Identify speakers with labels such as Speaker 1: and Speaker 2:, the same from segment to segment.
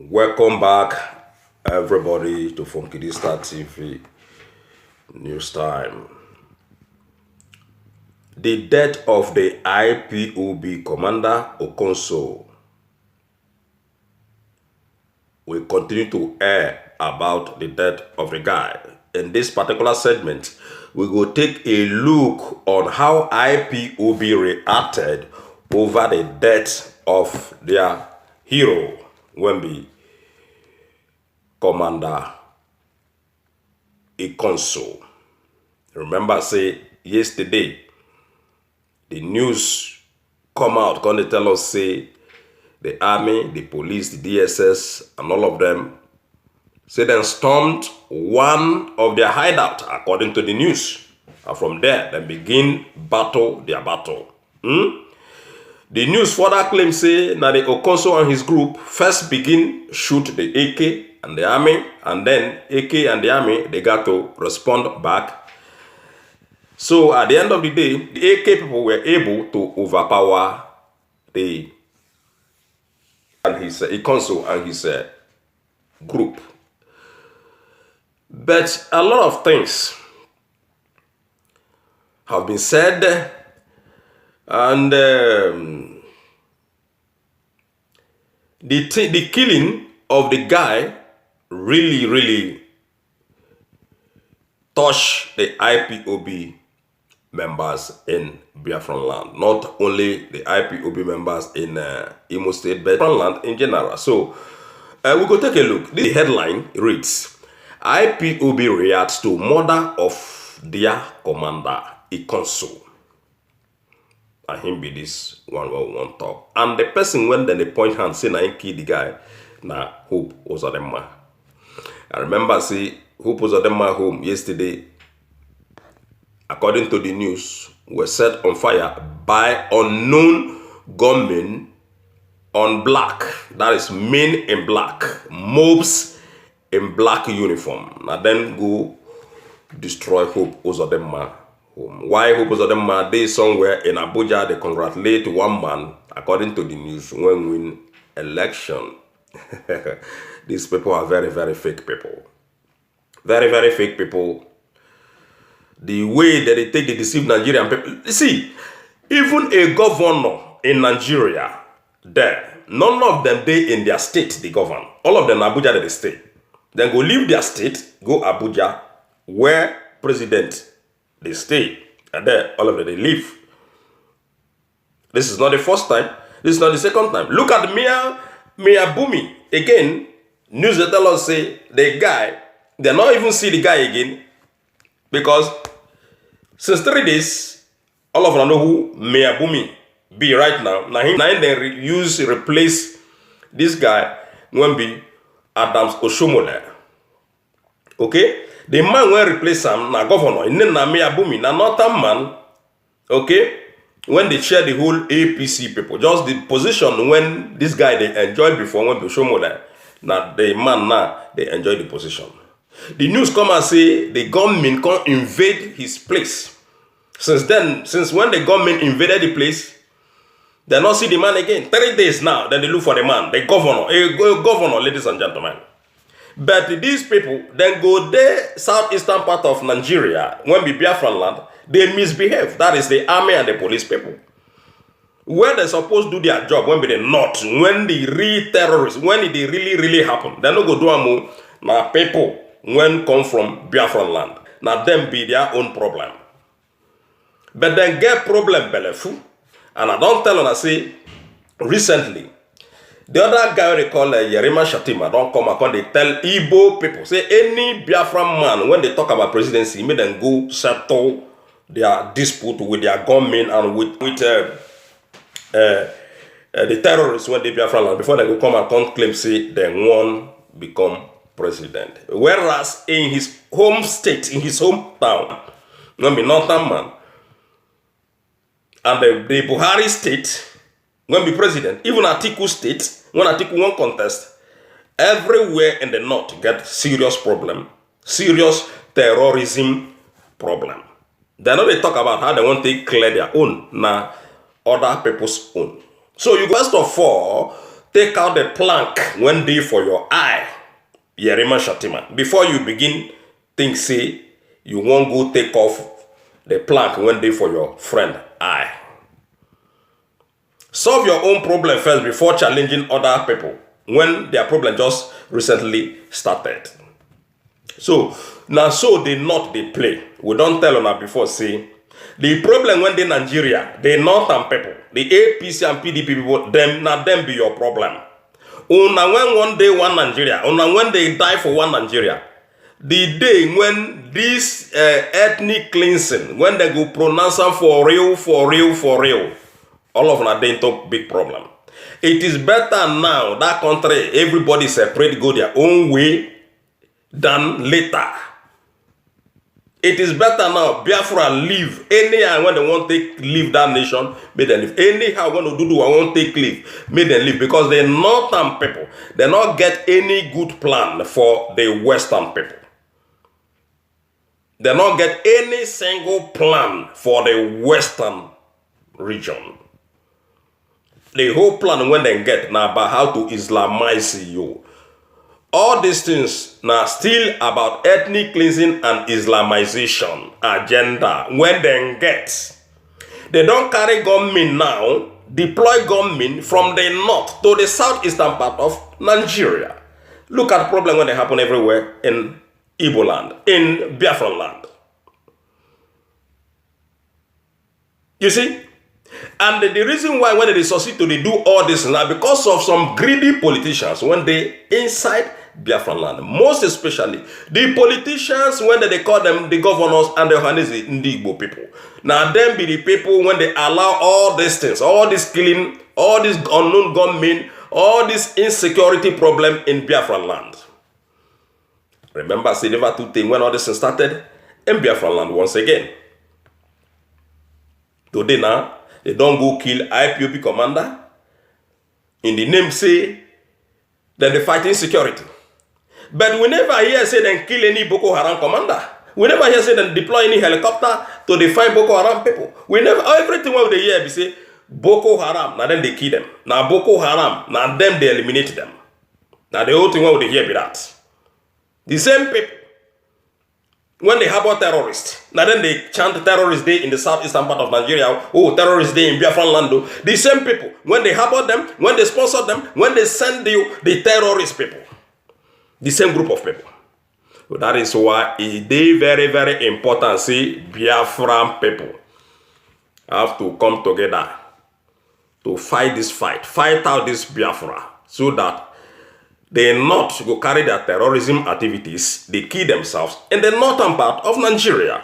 Speaker 1: Welcome back, everybody, to Funky Star TV News Time. The death of the IPOB commander Okonso. We continue to air about the death of the guy. In this particular segment, we will take a look on how IPOB reacted over the death of their hero, Wemby Commander Okonso. Remember, say yesterday, the news come out, gonna tell us, say, the army, the police, the DSS, and all of them, say they stormed one of their hideout, according to the news. And from there, they begin their battle. The news further claims, say, that the Okonso and his group first begin shoot the AK and the army, and then AK and the army, they got to respond back. So at the end of the day, the AK people were able to overpower the and his Okonso and his group. But a lot of things have been said, and the killing of the guy really touched the IPOB members in Biafran land. Not only the IPOB members in Imo State, but Biafran land in general. So we go take a look. The headline reads, IPOB reacts to murder of their commander, Okonso. And him be this one talk. And the person when they point hand say na him kill the guy, na Hope Uzodinma. I remember say Hope Uzodinma home yesterday, according to the news, was set on fire by unknown gunmen on black. That is men in black, mobs in black uniform. Now then go destroy Hope Uzodinma home. Why Hope Uzodinma? They somewhere in Abuja, they congratulate one man, according to the news, when win election. These people are very fake people. Very fake people. The way that they take the deceive Nigerian people. See, even a governor in Nigeria, there, none of them they in their state they govern. All of them Abuja they stay. Then go leave their state, go Abuja, where president they stay, and there all of them they live. This is not the first time. This is not the second time. Look at Mia Bumi again. News that tell us say the guy, they not even see the guy again, because since 3 days, all of them know who Mia Bumi be right now. Now they replace this guy when be Adams Oshomole. Okay, the man will replace him na governor. In na Mia Bumi na northern man. Okay, when they share the whole APC people, just the position when this guy they enjoyed before when Oshomole, now the man now they enjoy the position. The news come and say the government can invade his place. Since then, since when the government invaded the place, they not see the man again. 3 days now, then they look for the man, the governor, a governor, ladies and gentlemen. But these people then go there, southeastern part of Nigeria, when we Biafran land, they misbehave. That is the army and the police people. Where they supposed to do their job, when they not, when the real terrorists, when it really happen, they no go do amu. Now people when come from Biafran land, now them be their own problem. But then get problem belefu, and I don't tell them I say recently. The other guy they call Yerima Shatima don't come and they tell Igbo people, say any Biafran man, when they talk about presidency, make them go settle their dispute with their government and with the terrorists when they Biafran land, before they go come and claim, say they won become president. Whereas in his home state, in his hometown, when be northern man, and the Buhari state, when be president, even Atiku state, when Atiku won contest, everywhere in the north get serious problem, serious terrorism problem. They know they talk about how they want to clear their own, now other people's own. So you first of all take out the plank when they for your eye. Yerima Shatima. Before you begin, think say you won't go take off the plank when they for your friend eye. Solve your own problem first before challenging other people when their problem just recently started. So now so they not they play. We don't tell on before say the problem when they Nigeria, the northern people, the APC and PDP people, them be your problem. Una when one day one Nigeria, una when they die for one Nigeria. The day when this ethnic cleansing, when they go pronounce them for real, all of them they into big problem. It is better now that country everybody separate go their own way than later. It is better now Biafra leave anyhow when they want to leave that nation, may they leave. Anyhow when they do I want to take leave, may they leave because the northern people they not get any good plan for the western people. They not get any single plan for the western region. The whole plan when they get now about how to Islamize you. All these things now still about ethnic cleansing and Islamization agenda when they get. They don't carry gunmen now, deploy gunmen from the north to the southeastern part of Nigeria. Look at the problem when they happen everywhere in Igbo land, in Biafran land. You see? And the reason why when they succeed to they do all this now because of some greedy politicians when they inside Biafran land. Most especially the politicians when they call them the governors and the Ohanese Igbo people. Now them be the people when they allow all these things, all this killing, all this unknown gunmen, all this insecurity problem in Biafran land. Remember, say never two things when all this started in Biafran land once again. Today now, they don't go kill IPOB commander. In the name say, then they fight insecurity. But we never hear say them kill any Boko Haram commander. We never hear say them deploy any helicopter to define Boko Haram people. We never, everything what they hear, we say, Boko Haram, now then they kill them. Now Boko Haram, now them they eliminate them. Now the whole thing what they hear be that. The same people, when they harbor terrorists, now then they chant terrorist day in the southeastern part of Nigeria, oh, terrorist day in Biafran land. The same people, when they harbor them, when they sponsor them, when they send you the terrorist people, the same group of people. So that is why it is very, very important, see, Biafran people have to come together to fight this fight out this Biafra, so that they not go carry their terrorism activities, they kill themselves in the northern part of Nigeria.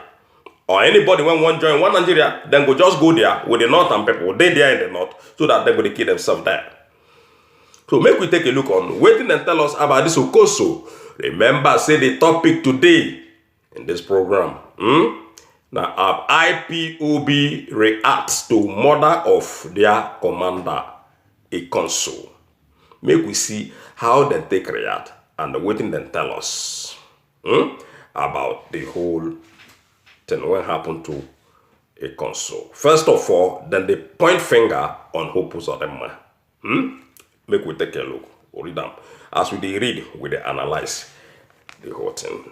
Speaker 1: Or anybody when one join one Nigeria, then go just go there with the northern people, they there in the north, so that they go to kill themselves there. So make we take a look on waiting and tell us about this Okoso. Remember, say the topic today in this program. Now, IPOB reacts to murder of their commander, a consul. Make we see how they take react and waiting then tell us about the whole thing what happened to a consul. First of all, then they point finger on Hopus of them. Make we take a look. We'll read them. As we read, we they analyze the whole thing.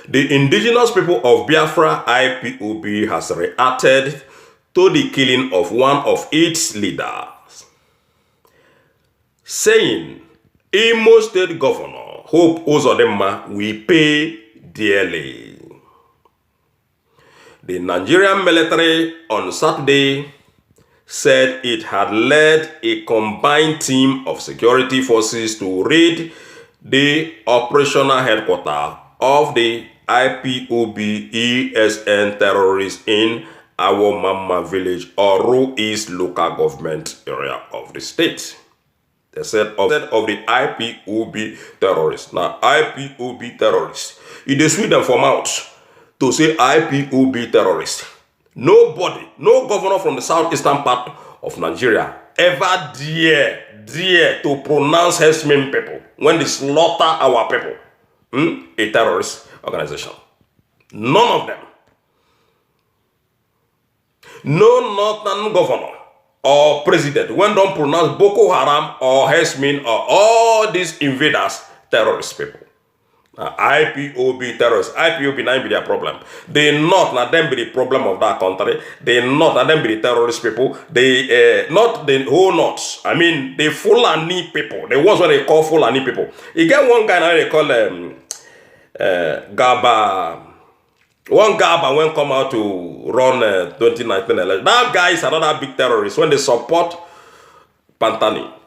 Speaker 1: The indigenous people of Biafra, IPOB, has reacted to the killing of one of its leaders, saying Imo State Governor Hope Uzodinma will pay dearly. The Nigerian military on Saturday said it had led a combined team of security forces to raid the operational headquarters of the IPOB ESN terrorists in Awomama village, Oru East local government area of the state. They said of the IPOB terrorists. Now, IPOB terrorists. If they sweep them from out to say IPOB terrorists, nobody, no governor from the southeastern part of Nigeria ever dare to pronounce herdsmen people when they slaughter our people a terrorist organization. None of them. No northern governor or president when don't pronounce Boko Haram or Hezbollah or all these invaders terrorist people. IPOB terrorists, IPOB now be their problem. They not them be the problem of that country. They not them be the terrorist people. They not the whole knots. I mean the Fulani people. The ones what they call Fulani people. You get one guy now they call Gaba. One Gaba when come out to run 2019 election. That guy is another big terrorist when they support Pantani.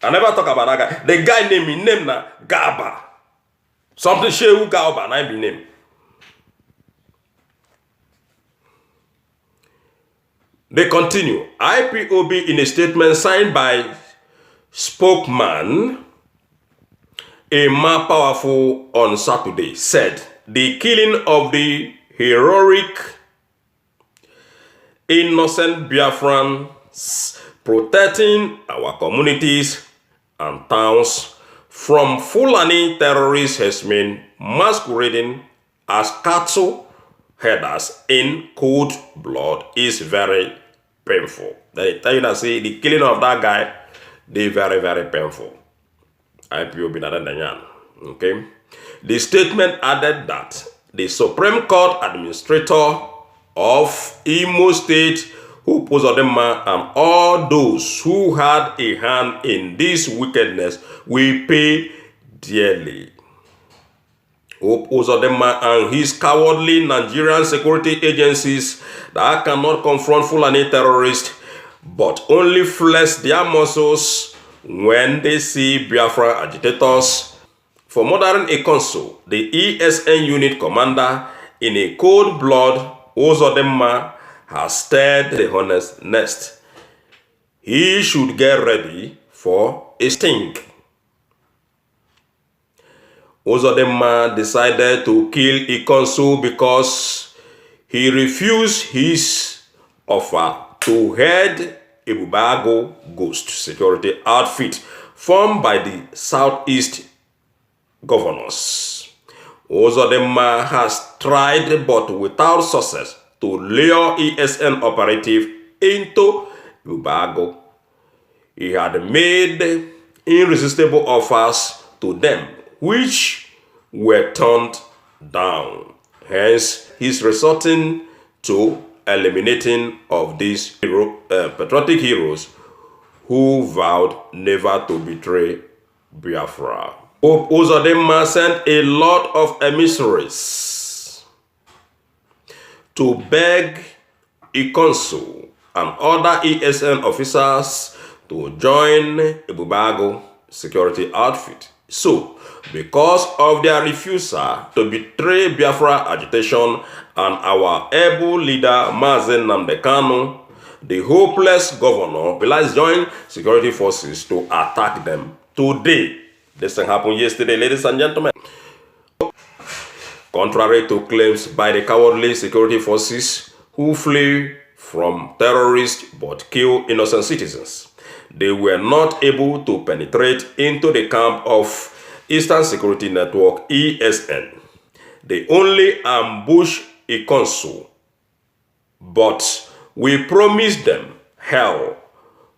Speaker 1: I never talk about that guy. The guy name na Gaba. Something Shehu Gaba, I be name. They continue. IPOB in a statement signed by spokesman Emma Powerful on Saturday said the killing of the heroic innocent Biafrans protecting our communities and towns from Fulani terrorists has been masquerading as cattle herders in cold blood is very painful. They tell you that say the killing of that guy, they very, very painful. IPOB Nadanyan. Okay. The statement added that the Supreme Court Administrator of Imo State Uzodimma and all those who had a hand in this wickedness will pay dearly. Uzodimma and his cowardly Nigerian security agencies that cannot confront Fulani terrorists but only flex their muscles when they see Biafra agitators. For murdering a consul, the ESN unit commander in a cold blood, Uzodimma has stirred the hornet's nest. He should get ready for a stink. Uzodimma decided to kill a consul because he refused his offer to head a Bubago ghost security outfit formed by the Southeast governors. Uzodimma has tried but without success to lure ESN operative into Bubago. He had made irresistible offers to them which were turned down. Hence, he's resorting to eliminating of these patriotic heroes who vowed never to betray Biafra. Uzodimma sent a lot of emissaries to beg a consul and other ESN officers to join a Bubago security outfit. So, because of their refusal to betray Biafra agitation and our able leader Mazen Nnamdi Kanu, the hopeless governor will join security forces to attack them today. This thing happened yesterday, ladies and gentlemen. Contrary to claims by the cowardly security forces who flee from terrorists but kill innocent citizens, they were not able to penetrate into the camp of Eastern Security Network, ESN. They only ambushed a consul, but we promised them hell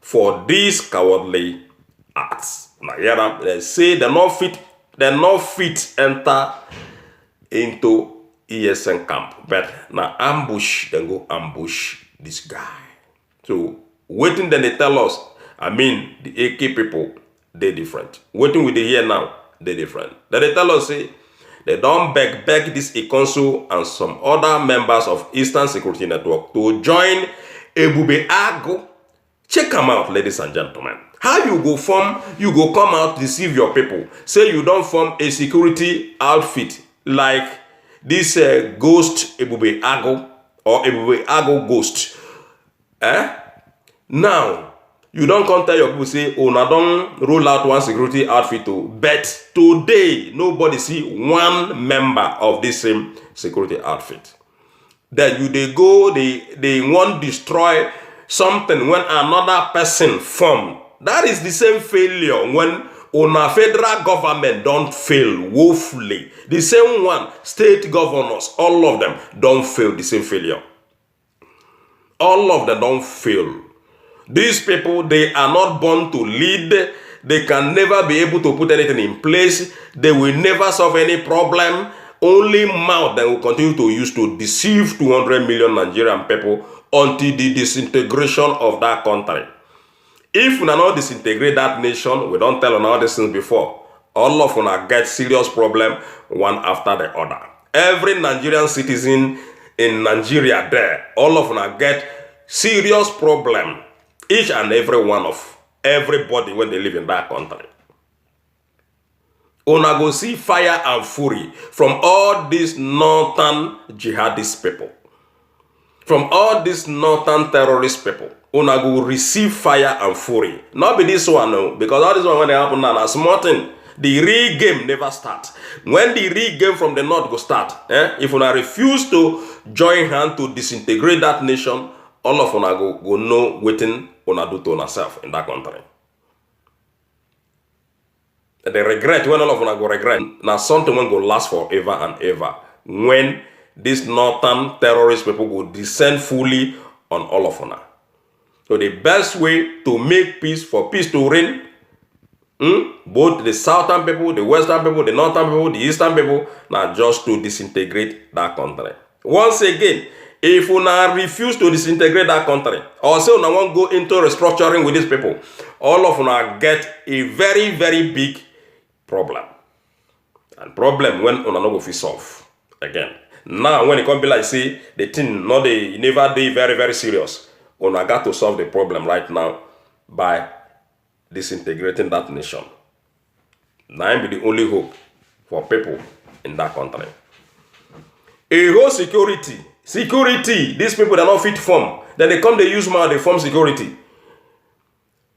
Speaker 1: for these cowardly acts. Now, they say they're not fit enter into ESN camp, but now ambush, then go ambush this guy. So waiting, then they tell us, I mean, the AK people, they different. Waiting with the here now, they different. Then they tell us, say, they don't beg this consul and some other members of Eastern Security Network to join Ebube Agu. Check them out, ladies and gentlemen. How you go come out, deceive your people. Say you don't form a security outfit like this ghost Ebube Agu or Ebube Agu ghost. Now, you don't come tell your people, say, oh, now don't roll out one security outfit too. But today, nobody see one member of this same security outfit. That they go, they want destroy something when another person form. That is the same failure when on a federal government don't fail woefully. The same one, state governors, all of them don't fail the same failure. All of them don't fail. These people, they are not born to lead. They can never be able to put anything in place. They will never solve any problem. Only mouth they will continue to use to deceive 200 million Nigerian people until the disintegration of that country. If we not disintegrate that nation, we don't tell on all these things before, all of us get serious problem one after the other. Every Nigerian citizen in Nigeria there, all of us get serious problem. Each and every one of everybody when they live in that country. Una go see fire and fury from all these northern jihadist people. From all these northern terrorist people. Una go receive fire and fury. Not be this one, no. Because all this one when they happen now, small thing. The real game never start. When the real game from the north go start, if una refuse to join hand to disintegrate that nation, all of una go know waiting una do to una self in that country. The regret, when all of una go regret, now something will go last forever and ever. When these northern terrorist people will descend fully on all of una. So the best way to make peace, for peace to reign, both the southern people, the western people, the northern people, the eastern people, now just to disintegrate that country. Once again, if una refuse to disintegrate that country, or say una won't go into restructuring with these people, all of una get a very, very big problem. And problem when una no go fit solve again. Now when it come be like say the thing no dey never dey very, very serious, una got to solve the problem right now by disintegrating that nation. Now be the only hope for people in that country. A whole security, these people that not fit form. Then they come, they use mouth, they form security.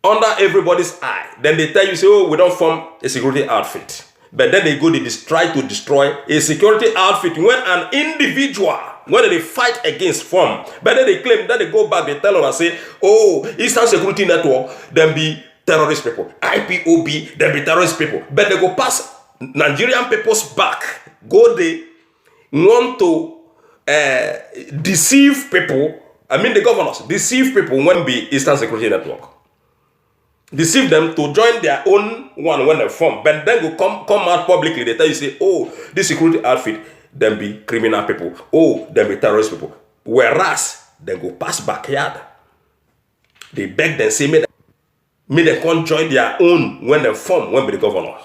Speaker 1: Under everybody's eye. Then they tell you, say, oh, we don't form a security outfit. But then they go, they try to destroy a security outfit when an individual, when they fight against form. But then they claim, then they go back, they tell them and say, oh, Eastern Security Network, then be terrorist people. IPOB, then be terrorist people. But they go past Nigerian people's back. Go they want to deceive people. I mean the governors, deceive people when be Eastern Security Network. Deceive them to join their own one when they form. But then go come out publicly. They tell you, say, oh, this security outfit, then be criminal people. Oh, then be terrorist people. Whereas, they go pass backyard. They beg them, say, may they can't join their own when they form, when be the governors.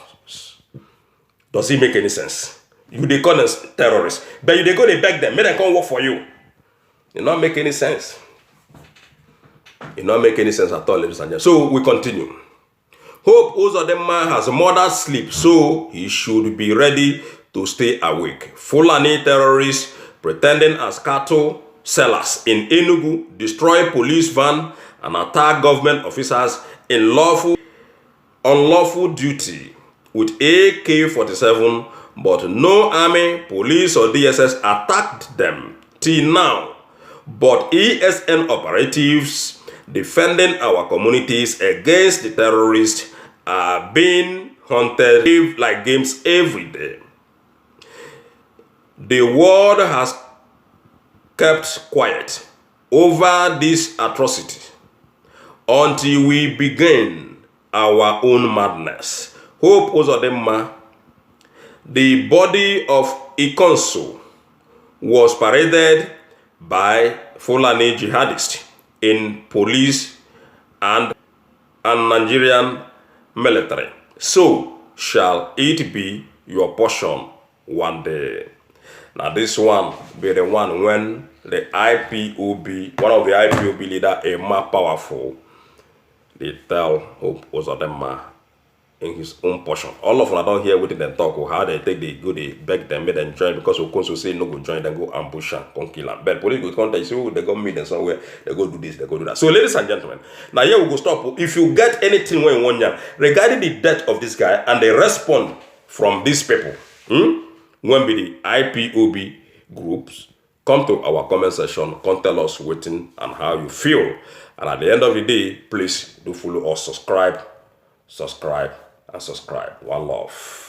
Speaker 1: Does it make any sense? You they call them terrorists. But you they go, they beg them, may they can't work for you. It not make any sense. It not make any sense at all, ladies and gentlemen. So we continue. Hope Uzodinma has murdered sleep, so he should be ready to stay awake. Fulani terrorists pretending as cattle sellers in Enugu destroy police van and attack government officers in unlawful duty with AK-47, but no army, police or DSS attacked them till now. But ESN operatives defending our communities against the terrorists are being hunted like games every day. The world has kept quiet over this atrocity until we begin our own madness. Hope Uzodinma, the body of Ikonso, was paraded by Fulani jihadists in police and Nigerian military. So shall it be your portion one day. Now this one be the one when the IPOB, one of the IPOB leader, a more powerful, they tell Hope Uzodinma in his own portion. All of them don't hear what they talk or how they take they go, they beg them, make them join because Okonso say no go join, then go ambush and come kill them. But police go contact, say, oh, they go meet them somewhere, they go do this, they go do that. So ladies and gentlemen, now here we go stop. If you get anything when you want them regarding the death of this guy and they respond from these people, when be the IPOB groups, come to our comment section, come tell us waiting and how you feel. And at the end of the day, please do follow us, subscribe, and subscribe. One love.